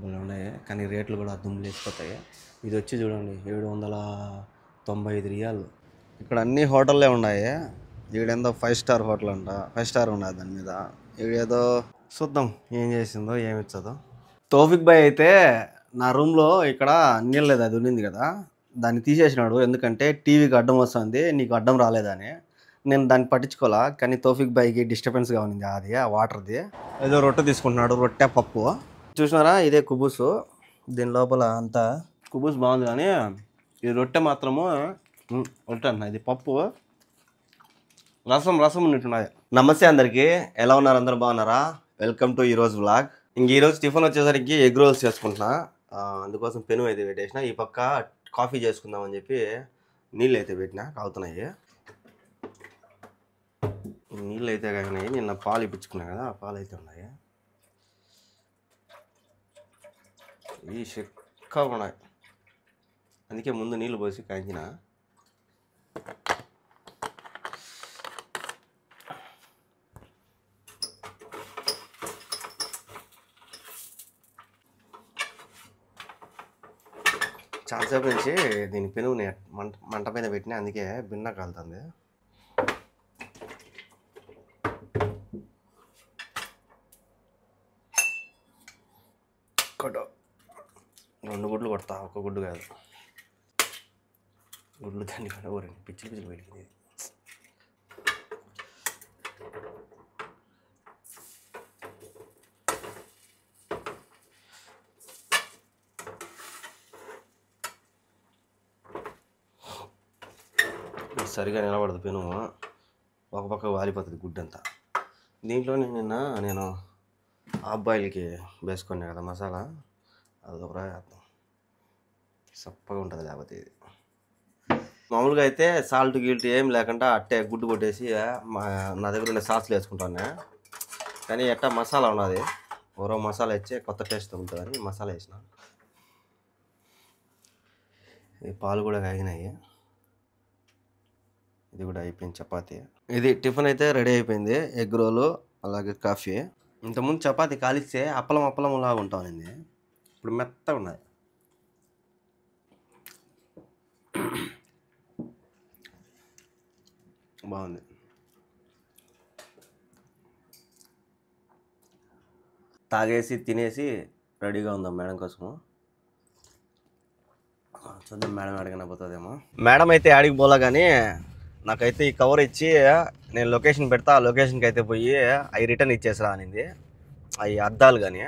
భలే ఉన్నాయి కానీ రేట్లు కూడా దుమ్ములేసిపోతాయి. ఇది వచ్చి చూడండి 795 రియాలు. ఇక్కడ అన్ని హోటల్లే ఉన్నాయి. ఈడేందో 5 స్టార్ హోటల్ అంట, 5 స్టార్ ఉన్నది దాని మీద. ఈడేదో చూద్దాం ఏం చేసిందో ఏమి ఇచ్చదో. తౌఫిక్ భాయ్ అయితే నా రూమ్లో ఇక్కడ నీళ్ళు లేదు, అది ఉన్నింది కదా, దాన్ని తీసేసినాడు. ఎందుకంటే టీవీకి అడ్డం వస్తుంది, నీకు అడ్డం రాలేదని. నేను దాన్ని పట్టించుకోవాలా, కానీ తౌఫిక్ భాయ్కి డిస్టర్బెన్స్గా ఉంది అది, ఆ వాటర్ది. ఏదో రొట్టె తీసుకుంటున్నాడు, రొట్టె పప్పు. చూసినారా, ఇదే కుబూసు. దీని లోపల అంతా కుబూస్ బాగుంది, కానీ ఈ రొట్టె మాత్రము రొట్టె అంటున్నా, ఇది పప్పు. రసం రసం ఉన్నట్టున్నది. నమస్తే అందరికీ, ఎలా ఉన్నారు? అందరూ బాగున్నారా? వెల్కమ్ టు ఈరోజు వ్లాగ్. ఈరోజు టిఫిన్ వచ్చేసరికి ఎగ్ రోల్స్ చేసుకుంటున్నా. అందుకోసం పెను అయితే పెట్టేసిన. ఈ పక్క కాఫీ చేసుకుందామని చెప్పి నీళ్ళు అయితే పెట్టినా, కాగుతున్నాయి. నీళ్ళు అయితే కాగినాయి. నిన్న పాలు ఇప్పించుకున్నా కదా, ఆ పాలు అయితే ఉన్నాయి. ఈ చెక్క ఉన్నాయి, అందుకే ముందు నీళ్ళు పోసి కాయించిన. చాలాసేపు నుంచి దీని పెనుగుని మంట మీద పెట్టినా, అందుకే బిన్న కాలుతుంది. ఒకటో 2 గుడ్లు కొడతా, ఒక గుడ్డు కాదు. గుడ్లు దాన్ని కూడా ఊరండి, పిచ్చి పిచ్చిలు పెరిగింది. సరిగా నిలబడదు పెను, ఒక పక్క వాలిపోతుంది గుడ్డంతా. దీంట్లో నేను హాఫ్ బాయిల్కి వేసుకున్నా కదా మసాలా, అది ఒక రాద్దాం, సప్పగా ఉంటుంది. లేకపోతే ఇది మామూలుగా అయితే సాల్ట్ గిల్ట్ ఏం లేకుండా అట్టే గుడ్డు కొట్టేసి నా దగ్గర ఉండే సాస్లు వేసుకుంటాను. కానీ ఎట్టా మసాలా ఉన్నది, ఓరో మసాలా ఇచ్చే కొత్త టేస్ట్ ఉంటుందని మసాలా వేసిన. ఈ పాలు కూడా కాగినాయి. ఇది కూడా అయిపోయింది. చపాతీ, ఇది టిఫిన్ అయితే రెడీ అయిపోయింది. ఎగ్ రోలు అలాగే కాఫీ. ఇంతకుముందు చపాతీ కాలిస్తే అప్పలం లాగా ఉంటానండి, ఇప్పుడు మెత్తగా ఉన్నది. బాగుంది. తాగేసి తినేసి రెడీగా ఉందాం మేడం కోసము. చూద్దాం మేడం అడిగిన పోతుందేమో. మేడం అయితే ఆడికి పోలా, కానీ నాకైతే ఈ కవర్ ఇచ్చి నేను లొకేషన్ పెడతా, ఆ లొకేషన్కి అయితే పోయి అవి రిటర్న్ ఇచ్చేసిరా అనింది. అవి అద్దాలు కానీ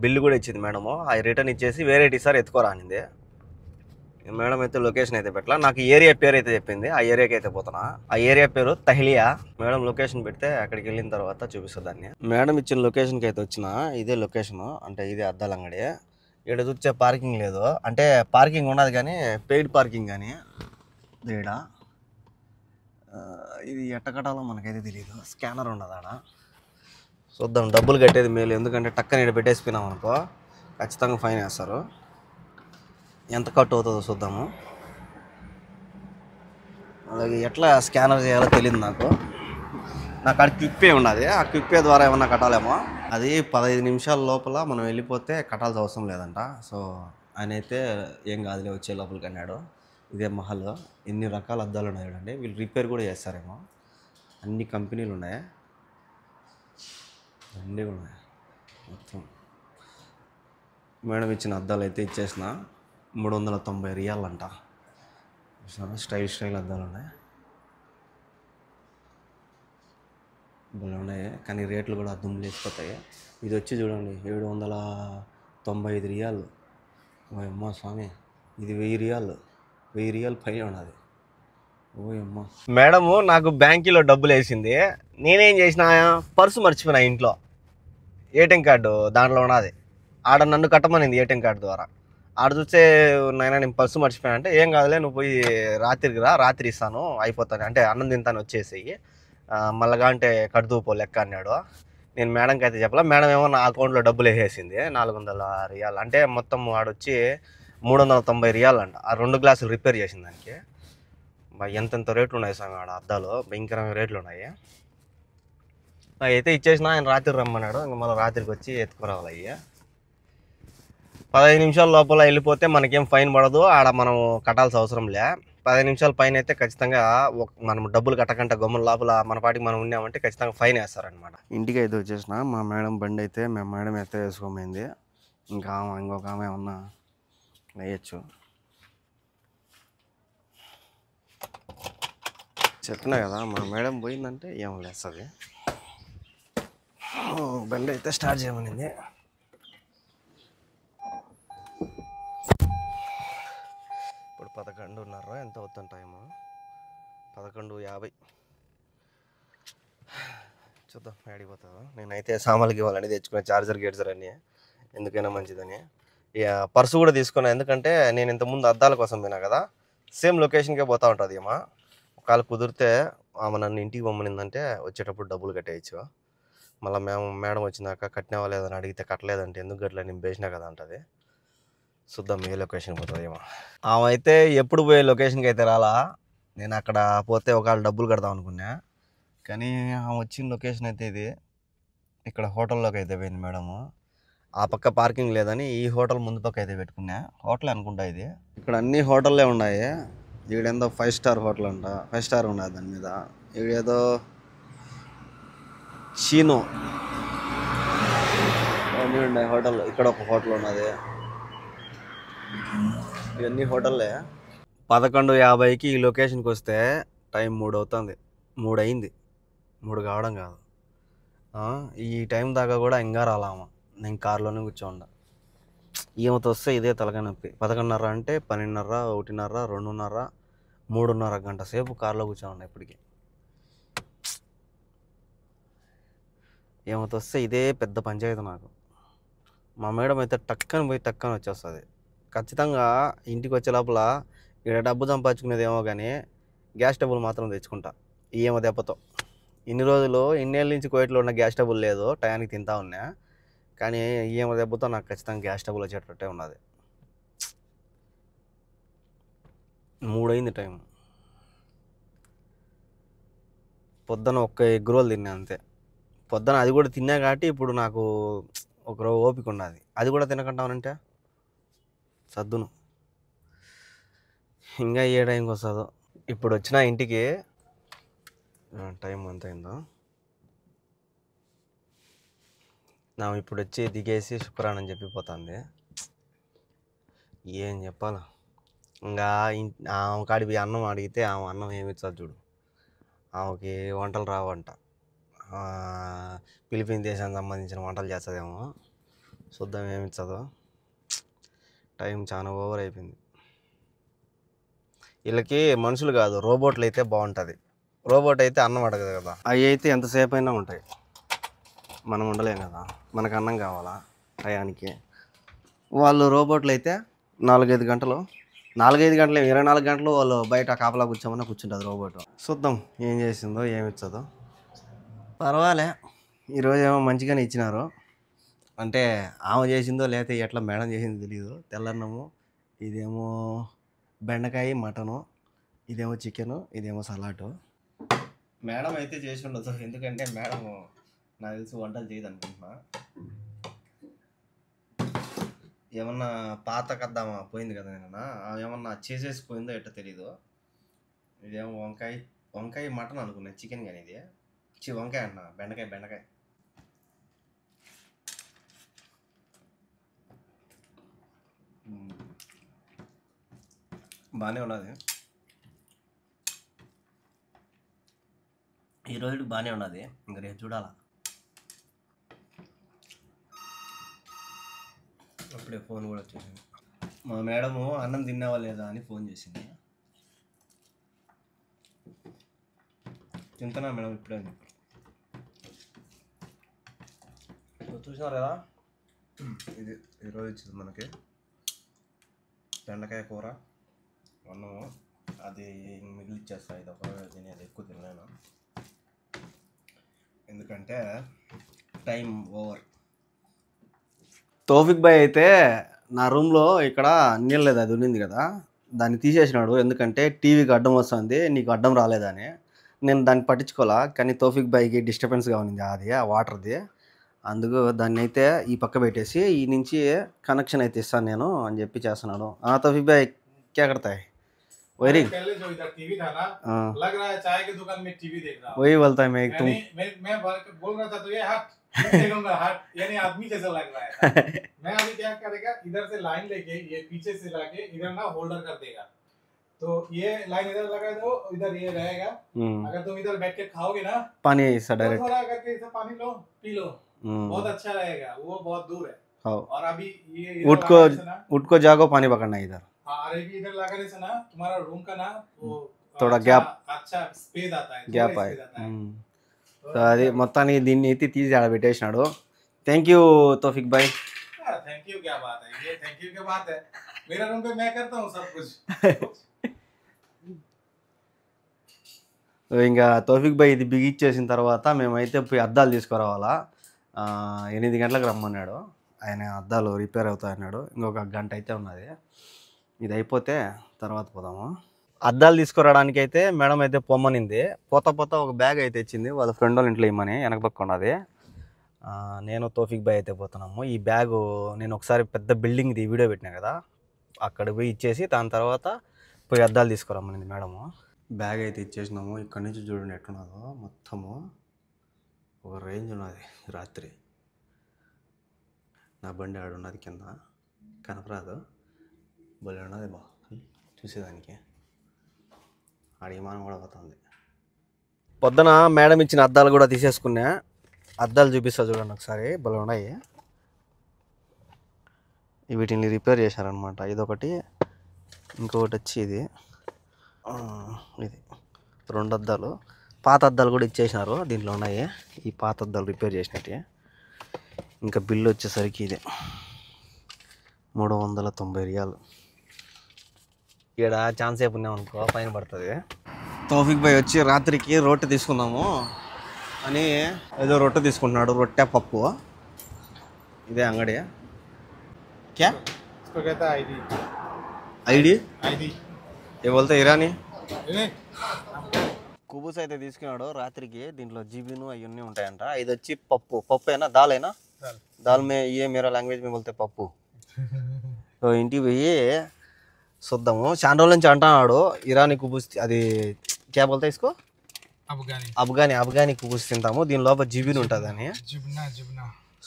బిల్లు కూడా ఇచ్చింది మేడము. అవి రిటర్న్ ఇచ్చేసి వేరేటి సార్ ఎత్తుకోరా అనింది. మేడం అయితే లొకేషన్ అయితే పెట్టలా, నాకు ఏరియా పేరు అయితే చెప్పింది. ఆ ఏరియాకి అయితే పోతున్నా. ఆ ఏరియా పేరు తహ్లియా. మేడం లొకేషన్ పెడితే అక్కడికి వెళ్ళిన తర్వాత చూపిస్తుంది దాన్ని. మేడం ఇచ్చిన లొకేషన్కి అయితే వచ్చిన, ఇదే లొకేషను, అంటే ఇదే అద్దాల అంగడి. ఇక్కడ చూస్తే పార్కింగ్ లేదు, అంటే పార్కింగ్ ఉన్నది కానీ పెయిడ్ పార్కింగ్ కానీ ఈడ. ఇది ఎట్ట కట్టాలో మనకైతే తెలియదు. స్కానర్ ఉన్నది ఆడ. చూద్దాం, డబ్బులు కట్టేది మేలు, ఎందుకంటే టక్కన ఇక్కడ పెట్టేసిపోయినాం అనుకో ఖచ్చితంగా ఫైన్ వేస్తారు. ఎంత కట్ అవుతుందో చూద్దాము. అలాగే ఎట్లా స్కానర్ చేయాలో తెలియదు నాకు అక్కడ క్విప్పే ఉన్నది, ఆ క్విప్పే ద్వారా ఏమన్నా కట్టాలేమో. అది 15 నిమిషాల లోపల మనం వెళ్ళిపోతే కట్టాల్సిన అవసరం లేదంట. సో ఆయన అయితే ఏం కాదులే వచ్చే లోపలికి అన్నాడు. ఇదే మహల్, ఎన్ని రకాల అద్దాలు ఉన్నాయి చూడండి. వీళ్ళు రిపేర్ కూడా చేస్తారేమో. అన్ని కంపెనీలు ఉన్నాయి, అన్నీ ఉన్నాయి మొత్తం. మేడం ఇచ్చిన అద్దాలు అయితే ఇచ్చేసిన. 390 రియాల్ అంట. స్టైల్ అద్దాలు ఉన్నాయి, భలే ఉన్నాయి కానీ రేట్లు కూడా దుమ్ములేసిపోతాయి. ఇది వచ్చి చూడండి 795 రియాలు. ఓయమ్మ స్వామి, ఇది 1000 రియాలు, 1000 రియాలు పైన ఉన్నది. ఓయమ్మ. మేడము నాకు బ్యాంకులో డబ్బులు వేసింది. నేనేం చేసిన, పర్సు మర్చిపోయినా ఇంట్లో. ఏటీఎం కార్డు దాంట్లో ఉన్నది. ఆడ నన్ను కట్టమనింది ఏటీఎం కార్డు ద్వారా. ఆడ చూస్తే నాయనా నేను పర్సు మర్చిపోయాను అంటే, ఏం కాదులే నువ్వు పోయి రాత్రికి రా, రాత్రి ఇస్తాను అయిపోతాను, అంటే అన్నం తింటాను వచ్చేసేయి, మళ్ళగా అంటే కడుతూపో లెక్క అన్నాడు. నేను మేడంకి అయితే చెప్పలా. మేడం ఏమో నా అకౌంట్లో డబ్బులు వేసేసింది 400 రియాలు. అంటే మొత్తం ఆడొచ్చి 390 రియాలు అంట. ఆ 2 గ్లాసులు రిపేర్ చేసిన దానికి. ఎంతెంత రేట్లు ఉన్నాయి సార్ ఆడ అద్దాలు, భయంకరమైన రేట్లు ఉన్నాయి. అయితే ఇచ్చేసిన. ఆయన రాత్రి రమ్మన్నాడు, ఇంకా మళ్ళీ రాత్రికి వచ్చి ఎత్తుకురావాలి అయ్యా. 15 నిమిషాల లోపల వెళ్ళిపోతే మనకేం ఫైన్ పడదు, ఆడ మనం కట్టాల్సిన అవసరం లే. 15 నిమిషాల పైన అయితే ఖచ్చితంగా మనం డబ్బులు కట్టకుండా గమ్మున లోపల మన పాటికి మనం ఉన్నామంటే ఖచ్చితంగా ఫైన్ వేస్తారనమాట. ఇంటికి అయితే వచ్చేసిన మా మేడం బండి అయితే మేము మేడం అయితే వేసుకోమైంది. ఇంకా ఇంకొక ఆమె ఏమన్నా వేయచ్చు. చెప్పినా కదా మా మేడం పోయిందంటే ఏమో లేస్తుంది. బండి అయితే స్టార్ట్ చేయమనింది. ఇప్పుడు 11:30 ఎంత అవుతుంది టైము? 11:50. చూద్దాం ఆడిపోతుందో. నేనైతే సామాన్లకి ఇవ్వాలని తెచ్చుకునే చార్జర్ గేట్జర్ అన్నీ, ఎందుకైనా మంచిదని. ఇక పర్సు కూడా తీసుకున్నా, ఎందుకంటే నేను ఇంతకుముందు అద్దాల కోసం పోయినా కదా, సేమ్ లొకేషన్కే పోతూ ఉంటుంది ఏమో. ఒకవేళ కుదిరితే ఆమె నన్ను ఇంటికి పంపనిందంటే వచ్చేటప్పుడు డబ్బులు కట్టేయచ్చు. మళ్ళీ మేడం వచ్చినాక కట్టినావా లేదని అడిగితే కట్టలేదంటే ఎందుకు గట్ల నేను వేసినా కదా అంటది. చూద్దాం ఏ లొకేషన్ పోతుంది ఏమో. ఆమె అయితే ఎప్పుడు పోయే లొకేషన్కి అయితే రాలా. నేను అక్కడ పోతే ఒకవేళ డబ్బులు కడదాం అనుకున్నా, కానీ ఆమె వచ్చిన లొకేషన్ అయితే ఇది. ఇక్కడ హోటల్లోకి అయితే పోయింది మేడము. ఆ పక్క పార్కింగ్ లేదని ఈ హోటల్ ముందు పక్క అయితే పెట్టుకున్నా. హోటల్ అనుకుంటా ఇది. ఇక్కడ అన్ని హోటల్లే ఉన్నాయి. ఈడేందో 5 స్టార్ హోటల్ అంట, 5 స్టార్ ఉన్నది దాని మీద. ఈడేదో షీనో అన్నీ ఉన్నాయి హోటల్. ఇక్కడ ఒక హోటల్ ఉన్నది. ఇవన్నీ హోటల్లే. 11:50కి ఈ లొకేషన్కి వస్తే టైం 3 అవుతుంది. 3 అయింది, 3 కావడం కాదు. ఈ టైం దాకా కూడా ఇంకా రాలామా. నేను కార్లోనే కూర్చోండా. ఈమెతో వస్తే ఇదే తలకాయ నొప్పి. 11:30 అంటే 12:30, 1:30, 2:30, 3:30 గంట సేపు కార్లో కూర్చోండా ఇప్పటికి. ఈమెతో వస్తే ఇదే పెద్ద పంచాయతీ నాకు. మా మేడం అయితే టక్కని పోయి టక్కని వచ్చేస్తుంది. ఖచ్చితంగా ఇంటికి వచ్చే లోపల ఇక్కడ డబ్బు సంపాదించుకునేది ఏమో కానీ గ్యాస్ డబ్బులు మాత్రం తెచ్చుకుంటా ఈమె దెబ్బతో. ఇన్ని రోజులు ఇన్నేళ్ళ నుంచి కోయిట్లో ఉన్న గ్యాస్ డబ్బులు లేదు, టయానికి తింటా ఉన్నా. కానీ ఈమె దెబ్బతో నాకు ఖచ్చితంగా గ్యాస్ డబ్బులు వచ్చేటట్టే ఉన్నది. 3 అయింది టైం. పొద్దున ఒక్క ఎగ్ రోల్ తిన్నా అంతే. పొద్దున అది కూడా తిన్నా కాబట్టి ఇప్పుడు నాకు ఒక ఓపిక ఉన్నది. అది కూడా తినకుంటామనంటే సద్దును. ఇంకా ఏ టైంకి వస్తుందో. ఇప్పుడు వచ్చిన ఇంటికి టైం ఎంత అయిందో. నా ఇప్పుడు వచ్చి దిగేసి శుక్రాన్ అని చెప్పిపోతుంది. ఏం చెప్పాలా. ఇంకా ఆమె కాడికి అన్నం అడిగితే ఆమె అన్నం ఏమి ఇచ్చదు చూడు. ఆమెకి వంటలు రావంట. ఫిలిపీన్ దేశానికి సంబంధించిన వంటలు చేస్తుందేమో. చూద్దాం ఏమి ఇచ్చదో. టైం చాలా ఓవర్ అయిపోయింది. వీళ్ళకి మనుషులు కాదు రోబోట్లు అయితే బాగుంటుంది. రోబోట్ అయితే అన్నం అడగదు కదా. అవి అయితే ఎంతసేపు అయినా ఉంటాయి, మనం ఉండలేం కదా. మనకు అన్నం కావాలా టయానికి. వాళ్ళు రోబోట్లు అయితే 4-5 గంటలు, 24 గంటలు వాళ్ళు బయట కాపలా కూర్చోమన్నా కూర్చుంటుంది రోబోట్. చూద్దాం ఏం చేసిందో ఏమి ఇచ్చదో. పర్వాలే, ఈరోజు ఏమో మంచిగానే ఇచ్చినారు. అంటే ఆమె చేసిందో లేకపోతే ఎట్లా మేడం చేసిందో తెలియదు. తెల్లన్నము, ఇదేమో బెండకాయ మటను, ఇదేమో చికెను, ఇదేమో సలాటు. మేడం అయితే చేసి ఉండదు, ఎందుకంటే మేడం నాకు తెలిసి వంటలు చేయదు అనుకుంటున్నా. ఏమన్నా పాత కద్దామా పోయింది కదా నేను, ఏమన్నా చేసేసిపోయిందో ఎట్టో తెలీదు. ఇదేమో వంకాయ మటన్ అనుకున్నా, చికెన్ కానీ ఇది వంకాయ అన్న, బెండకాయ. బాగానే ఉన్నది ఈ రోజుకి, బాగానే ఉన్నది. ఇంకా రేపు చూడాలా. అప్పుడే ఫోన్ కూడా వచ్చేసింది. మా మేడము అన్నం తిన్నావా లేదా అని ఫోన్ చేసింది. తింటున్నా మేడం ఇప్పుడే. చూసినారు కదా, ఇది ఈరోజు ఇచ్చింది మనకి బెండకాయ కూర అన్నము. అది మిగిలిచ్చేస్తా, ఇది ఒక తినేది, ఎక్కువ తినలేను ఎందుకంటే టైం ఓవర్. తౌఫిక్ భాయ్ అయితే నా రూమ్లో ఇక్కడ నీళ్ళలేదు, అది ఉన్నింది కదా, దాన్ని తీసేసినాడు. ఎందుకంటే టీవీకి అడ్డం వస్తుంది, నీకు అడ్డం రాలేదని. నేను దాన్ని పట్టించుకోవాలా, కానీ తౌఫిక్ భాయ్కి డిస్టర్బెన్స్గా ఉన్నింది అది, ఆ వాటర్ది. అందుకు దాన్ని అయితే ఈ పక్క పెట్టేసి ఈ నుంచి కనెక్షన్ అయితే ఇస్తాను నేను అని చెప్పి చేస్తున్నాడు. తౌఫీక్ భాయ్ క్యా కర్తా హై వైరింగ్ पहले जो इधर टीवी था ना, लग रहा है चाय की दुकान में टीवी देख रहा हूँ। वही बोलता है मैं तुम मैं बोल रहा था तो ये हट देखूंगा हट, यानी आदमी जैसा लग रहा है। मैं अभी क्या करेगा, इधर से लाइन लेके ये पीछे से लाके इधर ना होल्डर कर देगा, तो ये लाइन इधर लगा दो, इधर ये रहेगा। अगर तुम इधर बैठ के खाओगे ना पानी ऐसा डायरेक्ट थोड़ा करके इसे पानी लो पी लो, बहुत अच्छा रहेगा। वो बहुत दूर है और अभी ये उठ को जागो पानी पकड़ना इधर। अरे भी इधर लगाने से ना तुम्हारा रूम का ना वो थोड़ा गैप अच्छा स्पेस आता है, గ్యాప్ సో అది మొత్తానికి దీన్ని ఎత్తి తీసి ఆడ పెట్టేసినాడు. థ్యాంక్ యూ తౌఫీక్ భాయ్. थैंक यू क्या बात है, ये थैंक यू क्या बात है, मेरा रूम पे मैं करता हूँ सब कुछ। ఇంకా తౌఫీక్ భాయ్ ఇది బిగిచ్చేసిన తర్వాత మేమైతే పోయి అద్దాలు తీసుకురావాలా. 8 గంటలకు రమ్మన్నాడు ఆయన. అద్దాలు రిపేర్ అవుతాయి అన్నాడు. ఇంకొక గంట అయితే ఉన్నది. ఇది అయిపోతే తర్వాత పోదాము. అద్దాలు తీసుకురావడానికి అయితే మేడం అయితే పొమ్మనింది. పోతా ఒక బ్యాగ్ అయితే ఇచ్చింది వాళ్ళ ఫ్రెండ్ వాళ్ళ ఇంట్లో ఇమ్మని. వెనక పక్క ఉన్నది. నేను తౌఫీక్ భాయ్ అయితే పోతున్నాము. ఈ బ్యాగు నేను ఒకసారి పెద్ద బిల్డింగ్ది వీడియో పెట్టినా కదా, అక్కడ పోయి ఇచ్చేసి దాని తర్వాత పోయి అద్దాలు తీసుకురమ్మనింది మేడము. బ్యాగ్ అయితే ఇచ్చేసినాము. ఇక్కడి నుంచి చూడండి ఎట్టున్నదో మొత్తము ఒక రేంజ్ ఉన్నది. రాత్రి నా బండి ఆడున్నది కింద కనపరాదు, భలే ఉన్నది బా చూసేదానికి. ఆడ విమానం కూడా పోతుంది. పొద్దున మేడం ఇచ్చిన అద్దాలు కూడా తీసేసుకున్నా. అద్దాలు చూపిస్తా చూడండి ఒకసారి, భలే ఉన్నాయి. వీటిని రిపేర్ చేశారనమాట. ఇదొకటి, ఇంకొకటి వచ్చి ఇది 2 అద్దాలు. పాత అద్దాలు కూడా ఇచ్చేసినారు దీంట్లో ఉన్నాయి. ఈ పాత అద్దాలు రిపేర్ చేసినట్టు. ఇంకా బిల్లు వచ్చేసరికి ఇది 390 రియాలు. ఇక్కడ ఛాన్స్ సేపు ఉన్నామనుకో ఫైన్ పడుతుంది. తౌఫీక్ భాయ్ వచ్చి రాత్రికి రొట్టె తీసుకుందాము అని ఏదో రొట్టె తీసుకుంటున్నాడు. రొట్టె పప్పు. ఇదే అంగడి. క్యా ఐడి ఏ బోల్తా ఇరానీ కుబూస్ అయితే తీసుకున్నాడు రాత్రికి. దీంట్లో జిబిను అవన్నీ ఉంటాయంట. ఇది వచ్చి పప్పునా దాలేనా దాల్ మే ఏ మేరా లాంగ్వేజ్ మే బోల్తే పప్పు. సో ఇంటికి పోయి చూద్దాము. చాలా రోజుల నుంచి అంటున్నాడు ఇరానీ కుబూస్, అది క్యా బోల్తా ఇసుకో అఫ్ఘానీ కుబూస్ తింటాము, దీని లోపల జిబిన్ ఉంటుందని.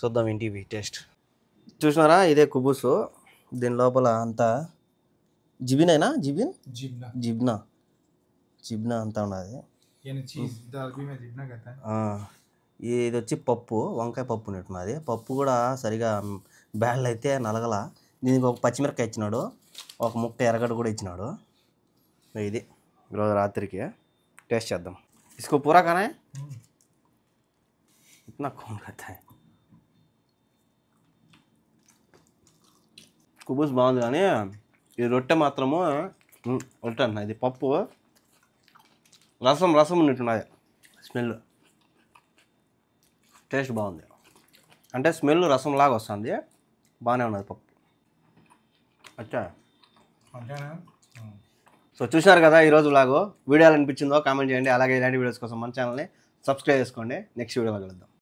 చూద్దాం ఇంటికి పోయి టేస్ట్. చూసినారా ఇదే కుబూసు. దీని లోపల అంతా జిబినేనా జిబ్నా అంతా ఉన్నది. ఇది వచ్చి పప్పు, వంకాయ పప్పు ఉన్నట్టున్నది. పప్పు కూడా సరిగా బ్యాళ్ళు అయితే నలగల. దీనికి ఒక పచ్చిమిరకాయ ఇచ్చినాడు, ఒక ముక్క ఎర్రగడ్డ కూడా ఇచ్చినాడు. ఇది ఈరోజు రాత్రికి టేస్ట్ చేద్దాం. इसको पूरा खाना है, इतना कौन खाता है. కుబూస్ బాగుంది కానీ ఈ రొట్టె మాత్రము రొట్టె అంటున్నా. ఇది పప్పు రసం ఉన్నట్టున్నది. స్మెల్ టేస్ట్ బాగుంది. అంటే స్మెల్ రసం లాగా వస్తుంది. బాగానే ఉన్నది పప్పు. అచ్చా సో చూసినారు కదా ఈరోజు వ్లాగు. వీడియో అనిపించిందో కామెంట్ చేయండి. అలాగే ఇలాంటి వీడియోస్ కోసం మన ఛానల్ని సబ్స్క్రైబ్ చేసుకోండి. నెక్స్ట్ వీడియోలో కలుద్దాం.